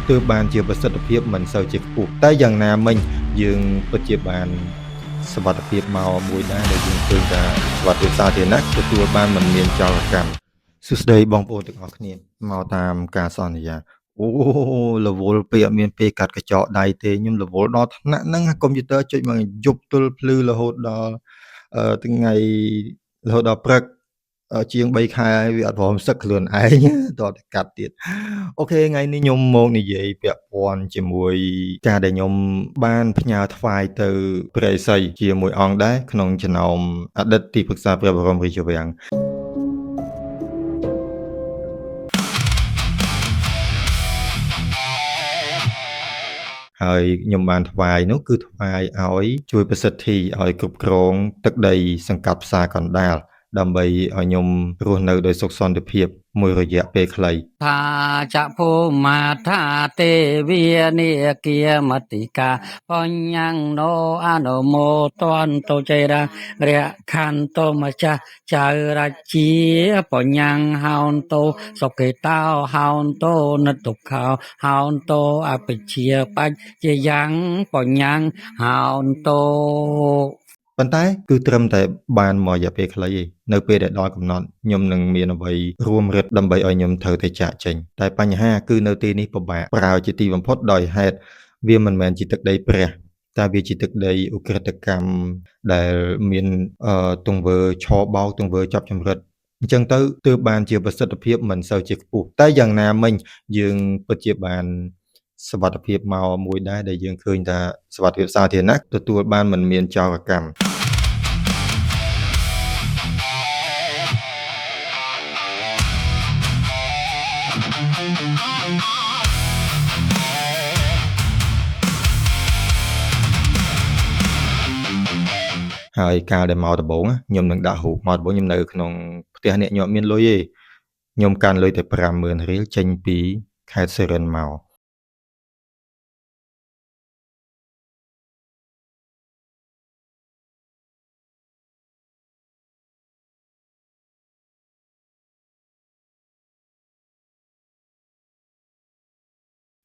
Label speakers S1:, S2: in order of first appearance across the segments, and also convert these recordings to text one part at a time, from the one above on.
S1: ទើបបានជាប្រសិទ្ធភាពមិនសូវជាខ្ពស់តែយ៉ាងណាមិញយើងពិតជាបានសវត្ថភាពមកមួយដែរដែលយើងឃើញថាសវត្ថភាពសាធារណៈទទួលបានមិនមានចោរកម្មសួស្តីបងប្អូនទាំងអស់គ្នាមកតាមការសន្យាអូរវល់ពេកអត់មានពេលកាត់កញ្ចក់ដៃទេខ្ញុំរវល់ដល់ថ្នាក់ហ្នឹងកុំព្យូទ័រចុចមកយប់ទល់ភ្លឺរហូតដល់ថ្ងៃរហូតដល់ព្រឹកជាង3ខែហើយវាអត់ព្រមសឹកខ្លួនឯងតតែកាត់ទៀតអូខេថ្ងៃនេះខ្ញុំមកនិយាយពាក់ព័ន្ធជាមួយការដែលខ្ញុំបានផ្ញើថ្វាយទៅព្រះឥសីជាមួយអង្គដែរក្នុងចំណោមអតីតទីប្រឹក្សាព្រះបរមរាជវាំងហើយខ្ញុំបានថ្វាយនោះគឺថ្វាយឲ្យជួយប្រសិទ្ធិឲ្យគ្រប់គ្រងទឹកដីសង្កាត់ផ្សារកណ្ដាលដើម្បីឲ្យខ្ញុំរស់នៅដោយសុខសន្តិភាពមួយរយៈពេលខ្លី
S2: ថាចភូមាថាទេវានិគាមតិកាបញ្ញណោអនុមោទន្តជេរារៈខន្តម្ចាស់ចៅរាជាបញ្ញហោនតោសុខេតោហោនតោនតុខោហោនតោអបិជាបច្ចជាយ៉ាងបញ្ញហោនតោ
S1: ប៉ុន្តែគឺត្រឹមតែបានមករយៈពេលខ្លីឯងនៅពេលដែលដល់កំណត់ខ្ញុំនឹងមានអ្វីរួមរឹតដើម្បីឲ្យខ្ញុំត្រូវតែចាកចេញតែបញ្ហាគឺនៅទីនេះពិបាកប្រើជាទីបំផុតដោយហេតុវាមិនមែនជាទឹកដីព្រះតែវាជាទឹកដីឧក្រិដ្ឋកម្មដែលមានទង្វើឆបោកទង្វើចាប់ចម្រិតអញ្ចឹងទៅទើបបានជាប្រសិទ្ធភាពមិនសូវជាខ្ពស់តែយ៉ាងណាមិញយើងពិតជាបានសវត្ថភាពមកមួយដែរដែលយើងឃើញថាសវត្ថភាពសាធារណៈទទួលបានមិនមានចោរកម្មហើយកាលដែលមកដំបូងខ្ញុំនឹងដាក់រូបមកដំបូងខ្ញុំនៅក្នុងផ្ទះអ្នកខ្ញុំអត់មានលុយទេខ្ញុំកាន់លុយតែ50000រៀលចេញពីខេត្តសុរិន្ទមក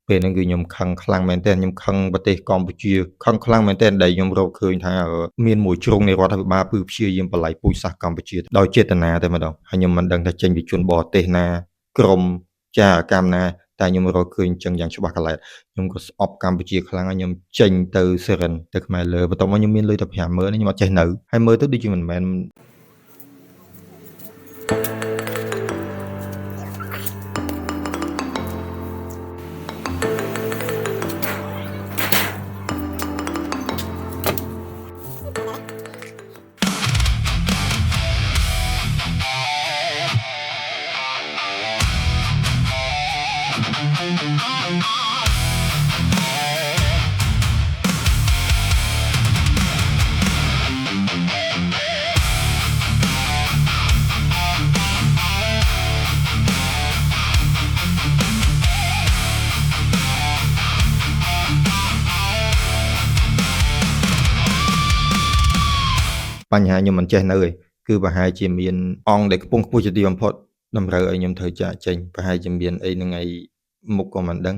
S1: ពេលហ្នឹងគឺខ្ញុំខឹងខ្លាំងមែនទែនខ្ញុំខឹងប្រទេសកម្ពុជាខឹងខ្លាំងមែនទែនដែលខ្ញុំរកឃើញថាមានមួយជ្រុងនៃរដ្ឋាភិបាលគឺព្យាយាមបល្ល័យពូជសាសន៍កម្ពុជាដោយចេតនាតែម្ដងហើយខ្ញុំមិនដឹងថាចេញពីជនបរទេសណាក្រមចារកម្មណាតែខ្ញុំរកឃើញចឹងយ៉ាងច្បាស់កន្លែងខ្ញុំក៏ស្អប់កម្ពុជាខ្លាំងហើយខ្ញុំចេញទៅសុរិន្ទទៅខ្មែរលើបន្ទាប់មកខ្ញុំមានលុយតែ50000ខ្ញុំអត់ចេះនៅហើយមើលទៅដូចជាមិនមែនបញ្ហាខ្ញុំមិនចេះនៅទេគឺប្រហែលជាមានអង្គដែលខ្ពង់ខ្ពស់ជាទីបំផុតតម្រូវឲ្យខ្ញុំត្រូវចាកចេញប្រហែលជាមានអីនៅថ្ងៃមុខក៏មិនដឹង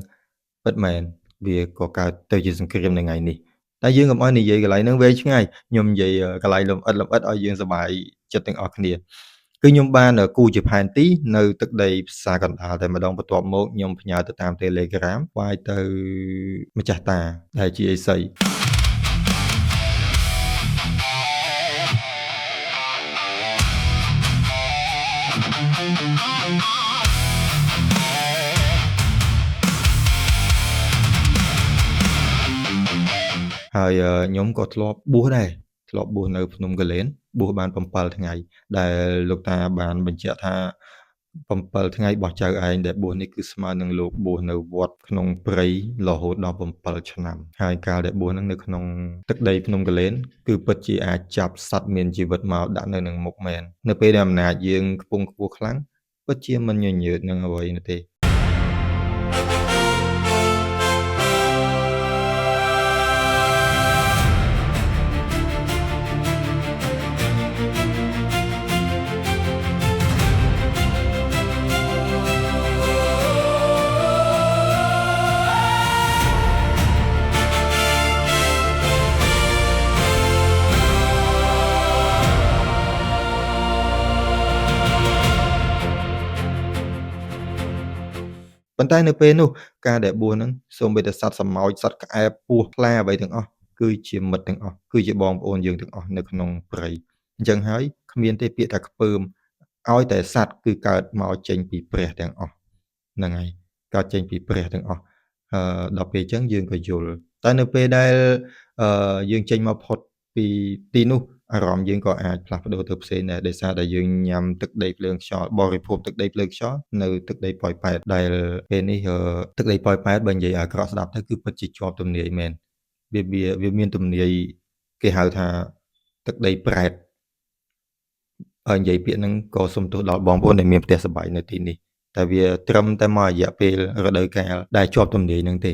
S1: ពិតមែនវាក៏កើតទៅជាសង្គ្រាមនៅថ្ងៃនេះតែយើងកុំឲ្យនិយាយកន្លែងហ្នឹងវែងឆ្ងាយខ្ញុំនិយាយកន្លែងលំអិតឲ្យយើងសប្បាយចិត្តទាំងអស់គ្នាគឺខ្ញុំបានគូជាផែនទីនៅទឹកដីផ្សារកណ្ដាលតែម្ដងបន្ទាប់មកខ្ញុំផ្ញើទៅតាម Telegram វាយទៅម្ចាស់តាដែលជាឥសីហើយខ្ញុំក៏ធ្លាប់បួសដែរធ្លាប់បួសនៅភ្នំកលែនបួសបាន7ថ្ងៃដែលលោកតាបានបញ្ជាក់ថា7ថ្ងៃរបស់ចៅឯងដែលបួសនេះគឺស្មើនឹងលោកបួសនៅវត្តក្នុងព្រៃរហូតដល់7ឆ្នាំហើយកាលដែលបួសហ្នឹងនៅក្នុងទឹកដីភ្នំកលែនគឺពិតជាអាចចាប់សត្វមានជីវិតមកដាក់នៅនឹងមុខមែននៅពេលដែលអំណាចយើងខ្ពង់ខ្ពស់ខ្លាំងពិតជាមិនញញើតនឹងអ្វីនោះទេ ប៉ុន្តែនៅពេលនោះការដែលបួសហ្នឹងសូម្បីតែសត្វសម្ោចសត្វក្អែបពស់ខ្លាអ្វីទាំងអស់គឺជាមិត្តទាំងអស់គឺជាបងប្អូនយើងទាំងអស់នៅក្នុងព្រៃអញ្ចឹងហើយគ្មានទេពាក្យថាខ្ពើមឲ្យតែសត្វគឺកើតមកចេញពីព្រះទាំងអស់ហ្នឹងហើយកើតចេញពីព្រះទាំងអស់ដល់ពេលអញ្ចឹងយើងក៏យល់តែនៅពេលដែលយើងចេញមកផុតពីទីនោះអារម្មណ៍យើងក៏អាចផ្លាស់ប្ដូរទៅផ្សេងដែរដោយសារតែយើងញ៉ាំទឹកដីភ្លើងខ្យល់បរិភោគទឹកដីភ្លើងខ្យល់នៅទឹកដីប៉ោយប៉ែតដែលពេលនេះទឹកដីប៉ោយប៉ែតបើនិយាយអាក្រក់ស្ដាប់ទៅគឺពិតជាជាប់ទំនាយមែនវាមានទំនាយគេហៅថាទឹកដីប្រែតហើយនិយាយពាក្យហ្នឹងក៏សុំទោសដល់បងប្អូនដែលមានផ្ទះសម្បែងនៅទីនេះតែវាត្រឹមតែមករយៈពេលរដូវកាលដែលជាប់ទំនាយហ្នឹងទេ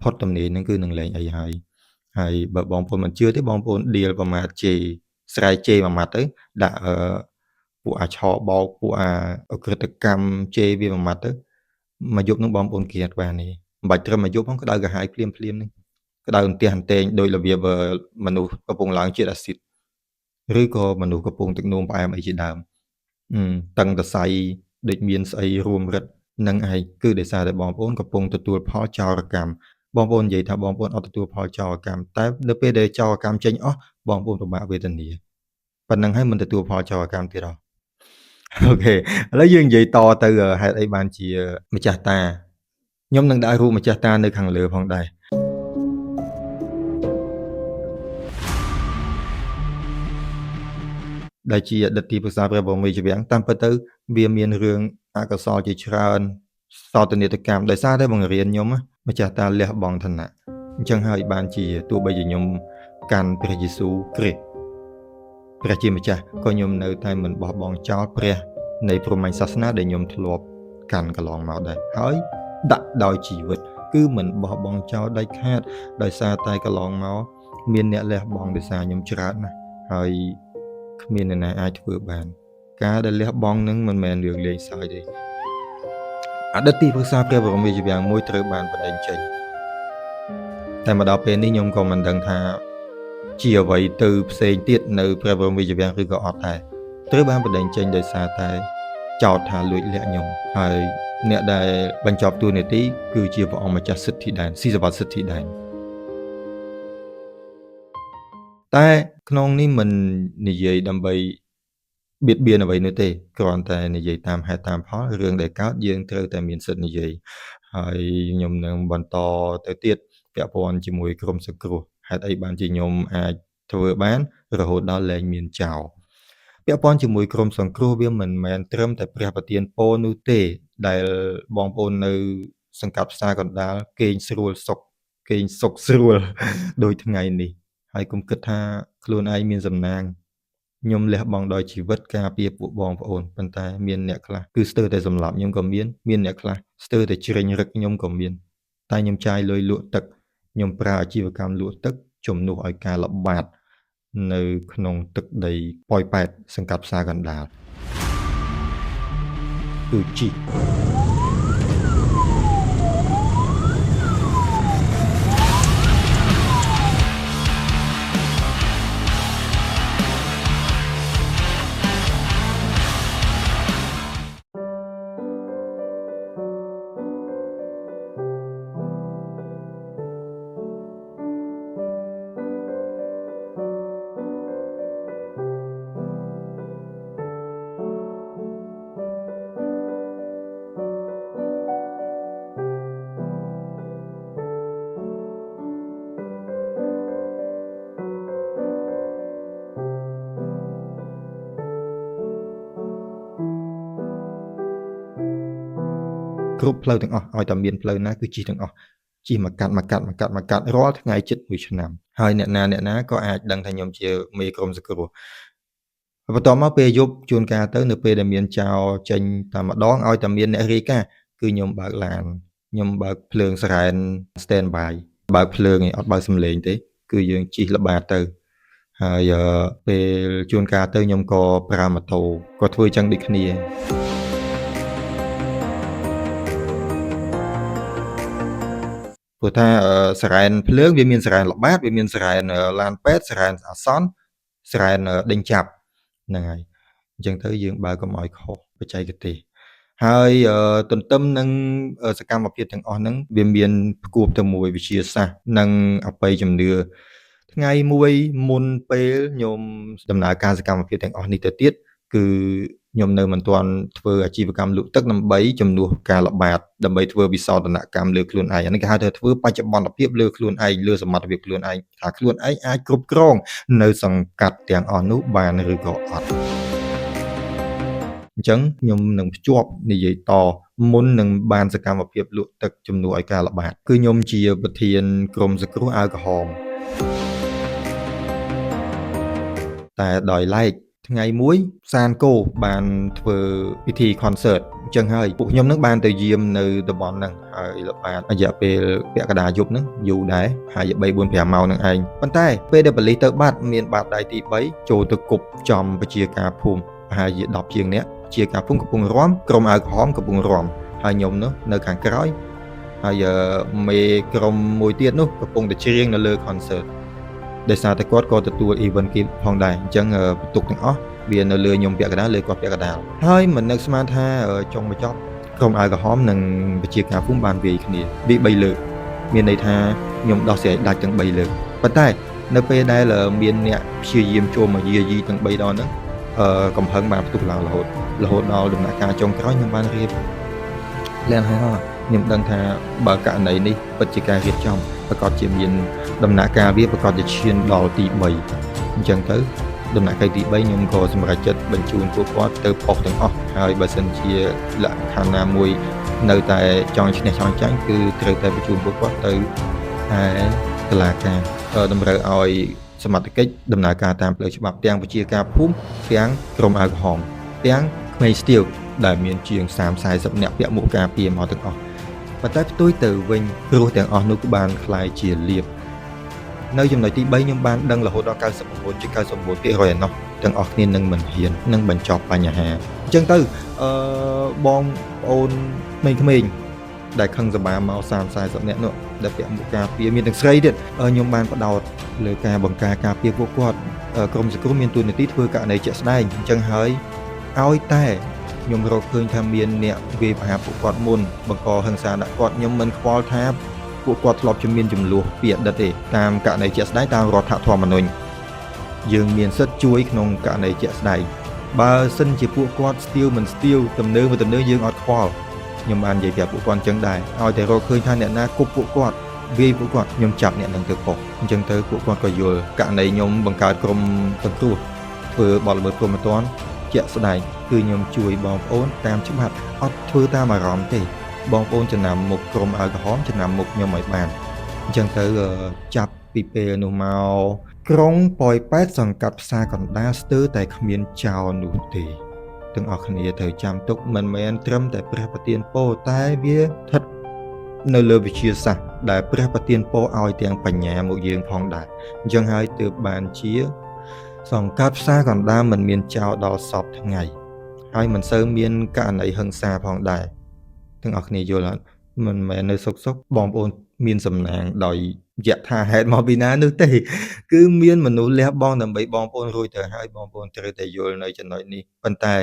S1: ផុតទំនាយហ្នឹងគឺនឹងលែងអីហើយបើបងប្អូនមិនជឿទេបងប្អូនដៀលប្រមាថជេរស្រែកជេរមួយម៉ាត់ទៅដាក់ពួកអាឆបោកពួកអាអក្រិតកម្មជេរវាមួយម៉ាត់ទៅមួយយប់ហ្នឹងបងប្អូនគិតបានទេមិនបាច់ត្រឹមមួយយប់ហ្នឹងក្តៅក្រហាយភ្លាមហ្នឹងក្តៅអន្ទះអន្ទែងដោយរបៀបមនុស្សកំពុងឡើងជាតិអាស៊ីតឬក៏មនុស្សកំពុងទឹកនោមផ្អែមអីជាដើមតឹងតសៃដូចមានស្អីរួមរិទ្ធនឹងឯងគឺដោយសារតែបងប្អូនកំពុងទទួលផលចោរកម្មបងប្អូននិយាយថាបងប្អូនអត់ទទួលផលចោរកម្មតែនៅពេលដែលចោរកម្មចេញអស់បងប្អូនពិបាកវេទនាប៉ុណ្្នឹងហើយមិនទទួលផលចោរកម្មទៀតហ៎អូខេឥឡូវយើងនិយាយតទៅហេតុអីបានជាម្ចាស់តាខ្ញុំនឹងដាក់រូបម្ចាស់តានៅខាងលើផងដែរដែលជាអតីតទីប្រឹក្សាព្រះបរមរាជវាំងតាមពិតទៅវាមានរឿងអកុសលជាច្រើនសោតនេតកម្មដោយសារតែបង្រៀនខ្ញុំម្ចាស់តាលះបង់ឋានៈអញ្ចឹងហើយបានជាទោះបីជាខ្ញុំកាន់ព្រះយេស៊ូវគ្រីស្ទព្រះជាម្ចាស់ក៏ខ្ញុំនៅតែមិនបោះបង់ចោលព្រះនៃព្រហ្មញ្ញសាសនាដែលខ្ញុំធ្លាប់កាន់កន្លងមកដែរហើយដាក់ដោយជីវិតគឺមិនបោះបង់ចោលដាច់ខាតដោយសារតែកន្លងមកមានអ្នកលះបង់ដោយសារខ្ញុំច្រើនណាស់ហើយគ្មានអ្នកណាអាចធ្វើបានការដែលលះបង់នឹងមិនមែនរឿងលេងសើចទេអតីតទីប្រឹក្សាព្រះបរមរាជវាំងមួយត្រូវបានបណ្ដេញចេញតែមកដល់ពេលនេះខ្ញុំក៏មិនដឹងថាជាអ្វីទៅផ្សេងទៀតនៅព្រះបរមរាជវាំងឬក៏អត់ដែរត្រូវបានបណ្ដេញចេញដោយសារតែចោទថាលួចលាក់ខ្ញុំហើយអ្នកដែលបញ្ចប់តួនាទីគឺជាព្រះអង្គម្ចាស់សិទ្ធិដែនស៊ីសវត្តសិទ្ធិដែនតែក្នុងនេះមិននិយាយដើម្បីបៀតបៀនអ្វីនោះទេគ្រាន់តែនិយាយតាមហេតុតាមផលរឿងដែលកើតយើងត្រូវតែមានសិទ្ធិនិយាយហើយខ្ញុំនឹងបន្តទៅទៀតពាក់ព័ន្ធជាមួយក្រុមសង្គ្រោះហេតុអីបានជាខ្ញុំអាចធ្វើបានរហូតដល់លែងមានចោលពាក់ព័ន្ធជាមួយក្រុមសង្គ្រោះវាមិនមែនត្រឹមតែព្រះប្រទានពរនោះទេដែលបងប្អូននៅសង្កាត់ផ្សារកណ្ដាលគេងស្រួលសុខគេងសុខស្រួលដោយថ្ងៃនេះហើយកុំគិតថាខ្លួនឯងមានសំណាងខ្ញុំលះបង់ដោយជីវិតការពារពួកបងប្អូនប៉ុន្តែមានអ្នកខ្លះគឺស្ទើរតែសម្លាប់ខ្ញុំក៏មានអ្នកខ្លះស្ទើរតែជ្រិញរឹកខ្ញុំក៏មានតែខ្ញុំចាយលុយលក់ទឹកខ្ញុំប្រើអាជីវកម្មលក់ទឹកជំនួសឲ្យការល្បាតនៅក្នុងទឹកដីប៉ោយប៉ែតសង្កាត់ផ្សារកណ្ដាលគឺជីគ្រប់ផ្លូវទាំងអស់ឲ្យតែមានផ្លូវណាគឺជិះទាំងអស់ជិះមកកាត់រាល់ថ្ងៃជិត1ឆ្នាំហើយអ្នកណាក៏អាចដឹងថាខ្ញុំជាមេក្រុមសង្គ្រោះបន្ទាប់មកពេលយប់ជួនកាលទៅនៅពេលដែលមានចោលចេញតែម្ដងឲ្យតែមានអ្នករាយការណ៍គឺខ្ញុំបើកឡានខ្ញុំបើកភ្លើងសារ៉ែន stand by បើកភ្លើងឯងអត់បើកសំឡេងទេគឺយើងជិះល្បាតទៅហើយពេលជួនកាលទៅខ្ញុំក៏ប្រើម៉ូតូក៏ធ្វើចឹងដូចគ្នាព្រោះថាសារ៉ែនភ្លើងវាមានសារ៉ែនល្បាតវាមានសារ៉ែនឡានពេទ្យសារ៉ែនអាសន្នសារ៉ែនដេញចាប់ហ្នឹងហើយអញ្ចឹងទៅយើងបើកកុំឲ្យខុសបច្ចេកទេស ហើយទន្ទឹមនឹងសកម្មភាពទាំងអស់ហ្នឹងវាមានផ្គួបទៅមួយវិទ្យាសាស្ត្រនិងអបិយជំនឿថ្ងៃមួយមុនពេលខ្ញុំដំណើរការសកម្មភាពទាំងអស់នេះទៅទៀតគឺខ្ញុំនៅមិនទាន់ធ្វើអាជីវកម្មលក់ទឹកដើម្បីជំនួសការល្បាតដើម្បីធ្វើវិសោធនកម្មលើខ្លួនឯងអានេះគេហៅថាធ្វើបច្ចុប្បន្នភាពលើខ្លួនឯងលើសមត្ថភាពខ្លួនឯងថាខ្លួនឯងអាចគ្រប់គ្រងនៅសង្កាត់ទាំងអស់នោះបានឬក៏អត់អញ្ចឹងខ្ញុំនឹងភ្ជាប់និយាយតមុននឹងបានសកម្មភាពលក់ទឹកជំនួសឲ្យការល្បាតគឺខ្ញុំជាប្រធានក្រុមសង្គ្រោះអាវក្រហមតែដោយឡែកថ្ងៃមួយសានគោបានធ្វើពិធី concert អញ្ចឹងហើយពួកខ្ញុំនឹងបានទៅយាមនៅតំបន់ហ្នឹងហើយល្បាតរយៈពេលពាក់កណ្ដាលយប់ហ្នឹងយូរដែរហើយ3 4 5ម៉ោងហ្នឹងឯងប៉ុន្តែពេលដែលបលិសទៅបាត់មានបាតដៃទី3ចូលទៅគប់ចំប្រជាការភូមិហើយជា10ជាងនាក់ជាការភូមិកំពុងរាំក្រុមអាវក្រហមកំពុងរាំហើយខ្ញុំនោះនៅខាងក្រោយហើយមេក្រុមមួយទៀតនោះកំពុងតែច្រៀងនៅលើ concertដោយសារតែគាត់ក៏ទទួល event គេផងដែរអញ្ចឹងបន្ទុកទាំងអស់វានៅលើខ្ញុំពាក់កណ្ដាលលើគាត់ពាក់កណ្ដាលហើយមិននឹកស្មានថាចុងបញ្ចប់ក្រុមអាវក្រហមនិងប្រជាការភូមិបានវាយគ្នាវាយ3លើកមានន័យថាខ្ញុំដោះស្រាយដាច់ទាំង3លើកប៉ុន្តែនៅពេលដែលមានអ្នកព្យាយាមចូលមកយាយីទាំង3ដងហ្នឹងកំហឹងបានផ្ទុះឡើងរហូតដល់ដំណាក់កាលចុងក្រោយខ្ញុំបានរៀបឡើងហើយខ្ញុំដឹងថាបើករណីនេះពិតជាការរៀបចំប្រកាសជាមានដំណាក់កាលវាប្រកាសជាឈានដល់ទី3អញ្ចឹងទៅដំណាក់កាលទី3ខ្ញុំក៏សម្រេចចិត្តបញ្ជូនពួកគាត់ទៅប៉ុស្តិ៍ទាំងអស់ហើយបើសិនជាលក្ខខណ្ឌណាមួយនៅតែចង់ឈ្នះចង់ចាញ់គឺត្រូវតែបញ្ជូនពួកគាត់ទៅឯតុលាការតម្រូវឲ្យសមត្ថកិច្ចដំណើរការតាមផ្លូវច្បាប់ទាំងប្រជាការភូមិទាំងក្រុមអាវក្រហមទាំងក្មេងស្ទាវដែលមានជាង30-40នាក់ពាក់មួកការពារមកទាំងអស់ប៉ុន្តែផ្ទុយទៅវិញគ្រោះទាំងអស់នោះក៏បានคล้ายជាលៀបនៅចំណុចទី3ខ្ញុំបានដឹងរហូតដល់ 99.99% ឯណោះទាំងអស់គ្នានឹងមិនហ៊ាននឹងបញ្ចប់បញ្ហាអញ្ចឹងទៅបងប្អូនក្មេងៗដែលខឹងសម្បាមក30-40នាក់នោះដែលពាក់មួកការពារមានទាំងស្រីទៀតខ្ញុំបានផ្ដោតលើការបង្ការការពារពួកគាត់ក្រុមសង្គ្រោះមានតួនាទីធ្វើករណីជាក់ស្ដែងអញ្ចឹងហើយឲ្យតែខ្ញុំរកឃើញថាមានអ្នកវាយប្រហារពួកគាត់មុនបង្កហិង្សាដាក់គាត់ខ្ញុំមិនខ្វល់ថាពួកគាត់ធ្លាប់ជាមានចំនួនពីអតីតទេតាមករណីជាក់ស្ដែងតាមរដ្ឋធម្មនុញ្ញយើងមានសិទ្ធិជួយក្នុងករណីជាក់ស្ដែងបើសិនជាពួកគាត់ស្ទាវមិនស្ទាវទំនើងយើងអត់ខ្វល់ខ្ញុំបាននិយាយប្រាប់ពួកគាត់អញ្ចឹងដែរឲ្យតែរកឃើញថាអ្នកណាគប់ពួកគាត់វាយពួកគាត់ខ្ញុំចាប់អ្នកនឹងទៅប៉ុស្តិ៍អញ្ចឹងទៅពួកគាត់ក៏យល់ករណីខ្ញុំបង្កើតក្រុមសង្គ្រោះធ្វើបទល្មើសព្រហ្មទណ្ឌជាក់ស្ដែងគឺខ្ញុំជួយបងប្អូនតាមច្បាប់អត់ធ្វើតាមអារម្មណ៍ទេបងប្អូនចំណាំមុខក្រុមអាវក្រហមចំណាំមុខខ្ញុំឲ្យបានអញ្ចឹងទៅចាប់ពីពេលនោះមកក្រុងប៉ោយប៉ែតសង្កាត់ផ្សារកណ្ដាលស្ទើរតែគ្មានចោលនោះទេទាំងអស់គ្នាត្រូវចាំទុកមិនមែនត្រឹមតែព្រះប្រទានពរតែវាស្ថិតនៅលើវិទ្យាសាស្ត្រដែលព្រះប្រទានពរឲ្យទាំងបញ្ញាមកយើងផងដែរអញ្ចឹងហើយទើបបានជាសង្កាត់ផ្សារកណ្ដាលមិនមានចោលដល់សពថ្ងៃហើយមិនសូវមានករណីហិង្សាផងដែរទាំងអស់គ្នាយល់អត់មិនមែននៅសុកបងប្អូនមានសំណាងដោយយថាហេតុមកពីណានោះទេគឺមានមនុស្សលះបង់ដើម្បីបងប្អូនរួចទៅហើយបងប្អូនត្រូវតែយល់នៅចំណុចនេះប៉ុន្តែ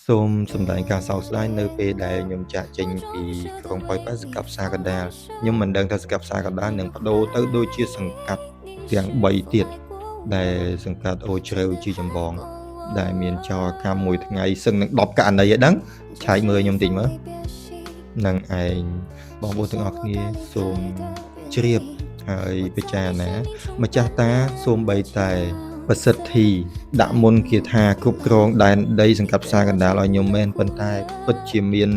S1: សូមសម្ដែងការសោកស្ដាយនៅពេលដែលខ្ញុំចាក់ចេញពីក្រុងប៉ោយប៉ែតសង្កាត់ផ្សារកណ្ដាលខ្ញុំមិនដឹងថាសង្កាត់ផ្សារកណ្ដាលនឹងបដូរទៅដូចជាសង្កាត់ទាំង3ទៀតដែលសង្កាត់អូជ្រៅជាចម្បងដែលមានចោរកម្មមួយថ្ងៃសឹងនឹង10ករណីឯហ្នឹងឆែកមើលខ្ញុំតិចមើលនឹងឯងបងប្អូនទាំងអស់គ្នាសូមជ្រាបហើយពិចារណាម្ចាស់តាសូមបីតែប្រសិទ្ធិដាក់មុនគាថាគ្រប់គ្រងដែនដីសង្កាត់ផ្សារកណ្ដាលឲ្យខ្ញុំមែនប៉ុន្តែពិតជាមាន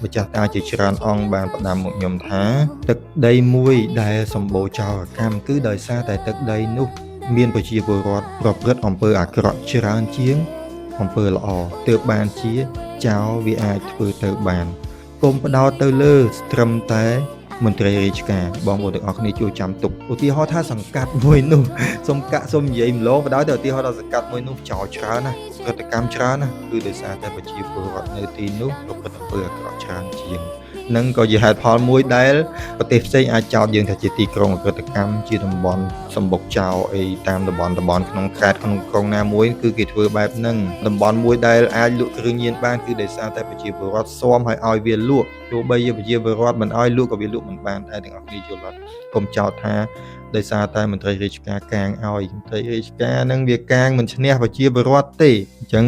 S1: ម្ចាស់តាជាច្រើនអង្គបានផ្ដាំមកខ្ញុំថាទឹកដីមួយដែលសម្បូរចោរកម្មគឺដោយសារតែទឹកដីនោះមានប្រជាពលរដ្ឋប្រព្រឹត្តអំពើអាក្រក់ច្រើនជាងអំពើល្អទើបបានជាចោរវាអាចធ្វើទៅបានកុំផ្ដោតទៅលើត្រឹមតែមន្ត្រីរាជការបងប្អូនទាំងអស់គ្នាជួយចាំទុកឧទាហរណ៍ថាសង្កាត់មួយនោះសូមនិយាយម្លងបដ ாய் ទៅឧទាហរណ៍ថាសង្កាត់មួយនោះចោរច្រើនណាស់ប្រតិកម្មច្រើនណាស់គឺដោយសារតែប្រជាពលរដ្ឋនៅទីនោះប្រព្រឹត្តអំពើអាក្រក់ច្រើនជាង នឹងក៏ជាហេតុផលមួយដែលប្រទេសផ្សេងអាចចោទយើងថាជាទីក្រុងអក្រិតកម្មជាតំបន់សម្បុកចោលអីតាមតំបន់ក្នុងខេត្តក្នុងក្រុងណាមួយគឺគេធ្វើបែបហ្នឹងតំបន់មួយដែលអាចលក់គ្រឿងញៀនបានគឺដោយសារតែប្រជាពលរដ្ឋស៊ាំឲ្យវាលក់ទោះបីជាប្រជាពលរដ្ឋមិនឲ្យលក់ក៏វាលក់មិនបានតែទាំងអស់គ្នាយល់អត់កុំចោទថាដោយសារតែមន្ត្រីរាជការកាងឲ្យមន្ត្រីរាជការហ្នឹងវាកាងមិនឈ្នះប្រជាពលរដ្ឋទេអញ្ចឹង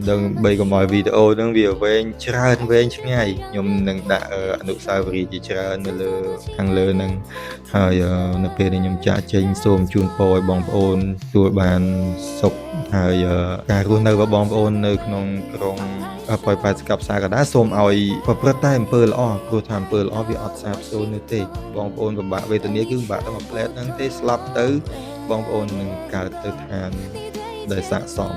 S1: ដល់បីកុំឲ្យវីដេអូហ្នឹងវាវែងច្រើនវែងឆ្ងាយខ្ញុំនឹងដាក់អនុស្សាវរីយ៍ជាច្រើននៅលើខាងលើហ្នឹងហើយនៅពេលដែលខ្ញុំចាក់ចេញសូមជូនពរឲ្យបងប្អូនទទួលបានសុខហើយការរស់នៅរបស់បងប្អូននៅក្នុងក្រុងប៉ោយប៉ែតស្កាប់សាកដាសូមឲ្យប្រព្រឹត្តតែអំពើល្អព្រោះថាអំពើល្អវាអត់សាបសូន្យនោះទេបងប្អូនពិបាកវេទនាគឺពិបាកតែមួយផ្លែតហ្នឹងទេស្លាប់ទៅបងប្អូននឹងកើតទៅឋានដែលស័ក្តិសម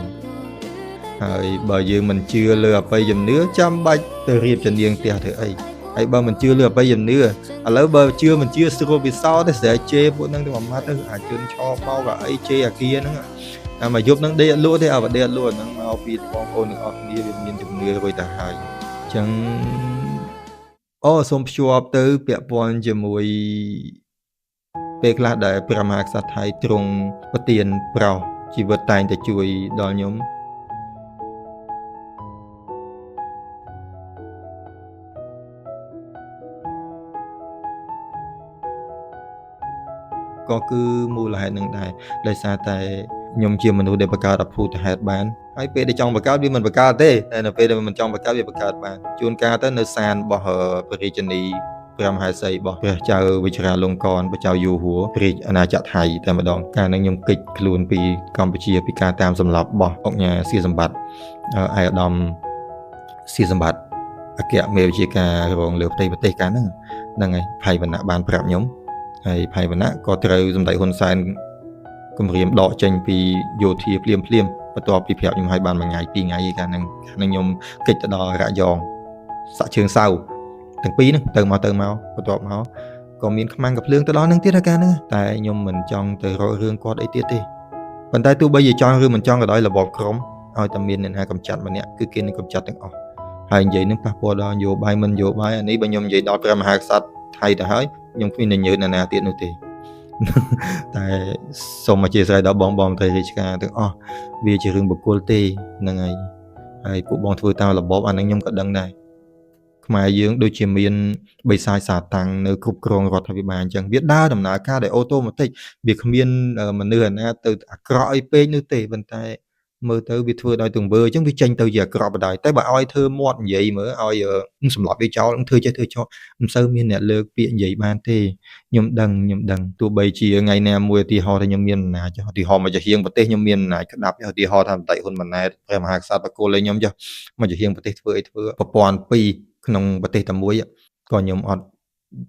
S1: ហើយបើយើងមិនជឿលើអបិយជំនឿចាំបាច់ទៅរៀបចំនាងផ្ទះធ្វើអីហើយបើមិនជឿលើអបិយជំនឿឥឡូវបើជឿមិនជឿស្រួលពិសោធន៍ទេស្រែកជេរពួកហ្នឹងទៅមួយម៉ាត់ទៅអាចជឿនឆោបោកអីជេរអាគារហ្នឹងតែមកយប់ហ្នឹងដេកអត់លក់ទេអត់ដេកអត់លក់ហ្នឹងមកពីបងប្អូនទាំងអស់គ្នាវាមានជំនឿរួចទៅហើយអញ្ចឹងសូមភ្ជាប់ទៅពាក់ព័ន្ធជាមួយពេលខ្លះដែលព្រះមហាក្សត្រថៃទ្រង់ប្រទានប្រោសជីវិតតែងតែជួយដល់ខ្ញុំក៏គឺមូលហេតុនឹងដែរដោយសារតែខ្ញុំជាមនុស្សដែលបង្កើតអភូតហេតុបានហើយពេលដែលចង់បង្កើតវាមិនបង្កើតទេតែនៅពេលដែលមិនចង់បង្កើតវាបង្កើតបានជួនកាលទៅនៅសានរបស់ព្រះរាជិនីព្រះមហាក្សត្ររបស់ព្រះចៅវិជ្រាលង្កនព្រះចៅយូហួរព្រះរាជអាណាចក្រថៃតែម្ដងកាលហ្នឹងខ្ញុំគេចខ្លួនពីកម្ពុជាពីការតាមសម្លាប់របស់អង្គញាសៀសម្បត្តិឯកឧត្តមសៀសម្បត្តិអគ្គមេវិជាការរងលើផ្ទៃប្រទេសកាលហ្នឹងហើយភ័យវណ្ណៈបានប្រាប់ខ្ញុំហើយភ័យវណ្ណៈក៏ត្រូវសម្ដេចហ៊ុនសែនគម្រាមដកចេញពីយោធាភ្លាមបន្ទាប់ពីប្រាប់ខ្ញុំឲ្យបានមួយថ្ងៃពីរថ្ងៃឯកាលហ្នឹងខ្ញុំគេចទៅដល់រយងសាក់ជើងសៅទាំងពីរហ្នឹងទៅមកបន្ទាប់មកក៏មានខ្មាំងកាភ្លើងទៅដល់ហ្នឹងទៀតកាលហ្នឹងតែខ្ញុំមិនចង់ទៅរករឿងគាត់អីទៀតទេប៉ុន្តែទោះបីជាចង់ឬមិនចង់ក៏ដោយរបបក្រុមឲ្យតែមានអ្នកណាកំចាត់ម្នាក់គឺគេនឹងកំចាត់ទាំងអស់ហើយនិយាយនឹងប៉ះពាល់ដល់នយោបាយមិននយោបាយអានេះបើខ្ញុំនិយាយដល់ព្រះមហាក្សត្រថៃទៅហើយខ្ញុំគ្មានញញើតណាទៀតនោះទេតែសូមអធិស្ឋានដល់បងមន្ត្រីរាជការទាំងអស់វាជារឿងបុគ្គលទេហ្នឹងហើយពួកបងធ្វើតាមរបបអាហ្នឹងខ្ញុំក៏ដឹងដែរខ្មែរយើងដូចជាមានបិសាចសាតាំងនៅគ្រប់គ្រងរដ្ឋាភិបាលអញ្ចឹងវាដើរដំណើរការដោយអូតូម៉ាទិកវាគ្មានមនុស្សណាទៅអាក្រក់អីពេកនោះទេប៉ុន្តែមើលទៅវាធ្វើដោយទង្វើអញ្ចឹងវាចេញទៅជាអាក្រក់បណ្ដោយតែបើឲ្យធ្វើមាត់និយាយមើលឲ្យសម្លាប់វាចោលធ្វើចេះធ្វើចោលមិនសូវមានអ្នកលើកពាក្យនិយាយបានទេខ្ញុំដឹងទោះបីជាថ្ងៃណាមួយឧទាហរណ៍ថាខ្ញុំមានអំណាចឧទាហរណ៍មកជាហៀងប្រទេសខ្ញុំមានអំណាចក្តាប់ឧទាហរណ៍ថាបន្តិចហ៊ុនម៉ាណែតព្រះមហាក្សត្របកគលឲ្យខ្ញុំចុះមកជាហៀងប្រទេសធ្វើអីធ្វើប្រព័ន្ធ2ក្នុងប្រទេសតែមួយក៏ខ្ញុំអត់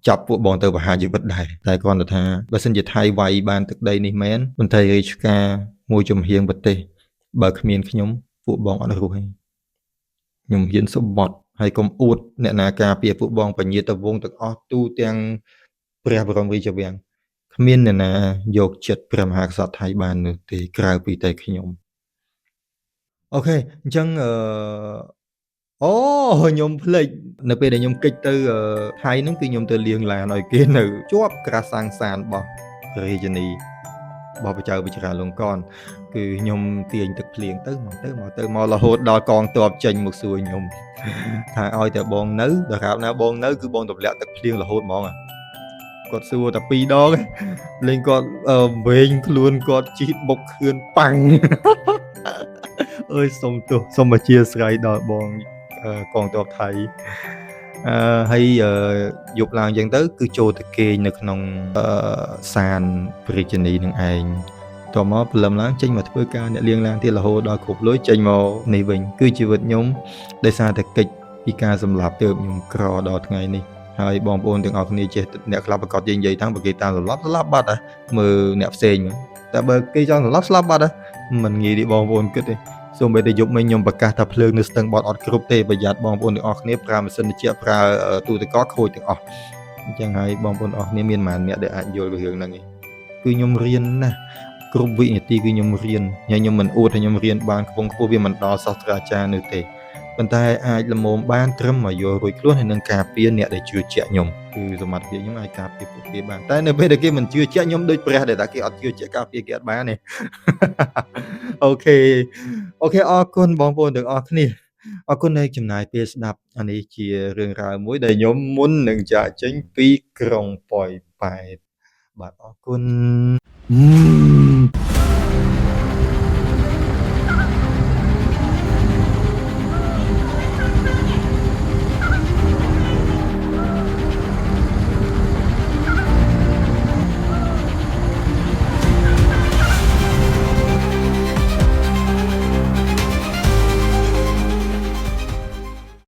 S1: ចាប់ពួកបងទៅបរិហារជីវិតដែរតែគ្រាន់តែថាបើសិនជាថៃវាយបានទឹកដីនេះមែនមន្ត្រីរាជការមួយជំហៀងប្រទេសបើគ្មានខ្ញុំពួកបងអត់រស់ទេខ្ញុំហ៊ានសម្បត្តិហើយកុំអួតអ្នកណាការពារពួកបងបញ្ញាតវងទាំងអស់ទូទាំងព្រះបរមរាជវាំងគ្មានអ្នកណាយកចិត្តព្រះមហាក្សត្រថៃបាននោះទេក្រៅពីតែខ្ញុំអូខេអញ្ចឹងខ្ញុំភ្លេចនៅពេលដែលខ្ញុំកិច្ចទៅថៃហ្នឹងគឺខ្ញុំទៅលាងឡានឲ្យគេនៅជាប់ក្រាសាំងសានរបស់រាជនីរបស់ព្រះចៅវិជ្រាលង្កនគឺខ្ញុំទាញទឹកភ្លៀងទៅមករហូតដល់កងទ័ពចេញមកសួរខ្ញុំថាឲ្យតែបងនៅដរាបណាបងនៅគឺបងទម្លាក់ទឹកភ្លៀងរហូតហ្មងគាត់សួរតែ2ដងលេងគាត់វែងខ្លួនគាត់ជីកបុកខឿនប៉ាំងអើយសុំទោសសុំអធិស្ឋានដល់បងកងទ័ពថៃហើយយប់ឡើងអញ្ចឹងទៅគឺចូលទៅគេងនៅក្នុងសានព្រះរាជនីនឹងឯងតមកព្រលឹមឡើងចេញមកធ្វើការអ្នកលៀងឡានទៀតរហូតដល់គ្រប់លុយចេញមកនេះវិញគឺជីវិតខ្ញុំដោយសារតែកិច្ចពីការសម្លាប់ទើបខ្ញុំក្រដល់ថ្ងៃនេះហើយបងប្អូនទាំងអស់គ្នាចេះអ្នកខ្លះប្រកាសនិយាយថាបើគេតាមសម្លាប់បាត់ហ่ะមើលអ្នកផ្សេងមើលតែបើគេចង់សម្លាប់ស្លាប់បាត់ហ่ะមិនងាយទេបងប្អូនគិតទេសូម្បីតែយប់មិញខ្ញុំប្រកាសថាភ្លើងនៅស្ទឹងបត់អត់គ្រប់ទេប្រយ័ត្នបងប្អូនទាំងអស់គ្នាប្រើម៉ាស៊ីនត្រជាក់ប្រើទូទឹកកកខូចទាំងអស់អញ្ចឹងហើយបងប្អូនអស់គ្នាមានប៉ុន្មានអ្នកដែលអាចយល់ពីរឿងហ្នឹងឯងគឺខ្ញុំរៀនណាស់គ្រប់វិនាទីគឺខ្ញុំរៀនខ្ញុំមិនអួតថាខ្ញុំរៀនបានខ្ពង់ខ្ពស់វាមិនដល់សាស្ត្រាចារ្យនោះទេ ប៉ុន្តែអាចល្មមបានត្រឹមមកយករួចខ្លួនហើយនឹងការពារអ្នកដែលជឿជាក់ខ្ញុំគឺសមត្ថភាពខ្ញុំអាចការពារពួកគេបានតែនៅពេលដែលគេមិនជឿជាក់ខ្ញុំដូចព្រះដែលថាគេអត់ជឿជាក់ការពារគេអត់បានទេអូខេអរគុណបងប្អូនទាំងអស់គ្នាអរគុណដែលចំណាយពេលស្ដាប់អានេះជារឿងរ៉ាវមួយដែលខ្ញុំមុននឹងចាកចេញពីក្រុងប៉ោយប៉ែតបាទអរគុណ